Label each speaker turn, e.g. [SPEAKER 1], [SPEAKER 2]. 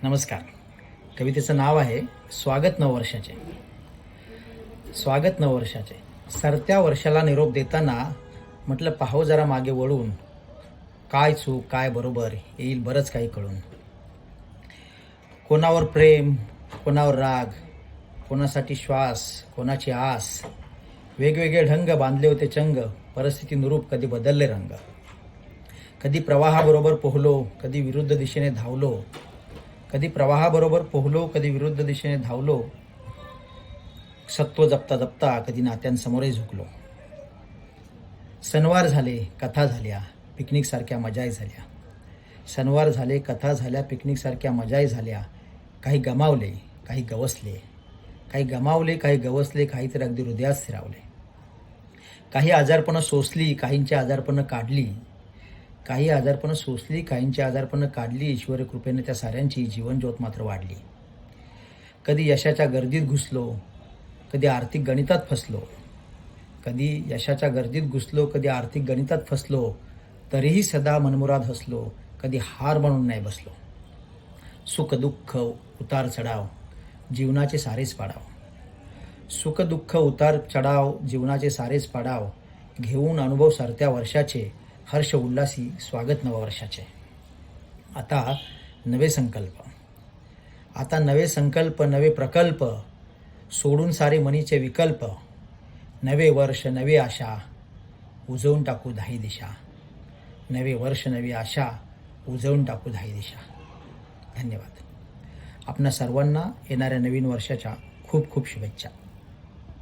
[SPEAKER 1] नमस्कार. कवितेचं नाव आहे स्वागत नववर्षाचे. स्वागत नववर्षाचे. सरत्या वर्षाला निरोप देताना म्हटलं पाहो जरा मागे वळून, काय चूक काय बरोबर येईल बरंच काही कळून. कोणावर प्रेम, कोणावर राग, कोणासाठी श्वास, कोणाची आस, वेगवेगळे ढंग बांधले होते चंग, परिस्थिती नुरूप कधी बदलले रंग. कधी प्रवाहाबरोबर पोहलो, कधी विरुद्ध दिशेने धावलो, कधी प्रवाहाबरोबर पोहलो, कधी विरुद्ध दिशेने धावलो. सत्व जपता जपता कधी नात्यांसमोरही झुकलो. सणवार झाले, कथा झाल्या, पिकनिक सारख्या मजाही झाल्या. सणवार झाले, कथा झाल्या, पिकनिक सारख्या मजाही झाल्या. काही गमावले, काही गवसले, काही गमावले, काही गवसले, काही तर अगदी हृदयात स्थिरावले. काही आजारपणं सोसली, काहींची आजारपणं काढली. काही आजारपणं सोसली, काहींची आजारपणं काढली. ईश्वरी कृपेने त्या साऱ्यांची जीवनज्योत मात्र वाढली. कधी यशाच्या गर्दीत घुसलो, कधी आर्थिक गणितात फसलो. कधी यशाच्या गर्दीत घुसलो, कधी आर्थिक गणितात फसलो. तरीही सदा मनमुराद हसलो, कधी हार म्हणून नाही बसलो. सुख दुःख उतार चढाव जीवनाचे सारेच पाडाव. सुख दुःख उतार चढाव जीवनाचे सारेच पाडाव. घेऊन अनुभव सरत्या वर्षाचे, हर्ष उल्हासी स्वागत नववर्षाचे. आता नवे संकल्प, आता नवे संकल्प, नवे प्रकल्प, सोडून सारे मनीचे विकल्प. नवे वर्ष नवी आशा, उजवून टाकू धाई दिशा. नवे वर्ष नवी आशा, उजवून टाकू धाई दिशा. धन्यवाद. आपणा सर्वांना येणाऱ्या नवीन वर्षाच्या खूप खूप शुभेच्छा.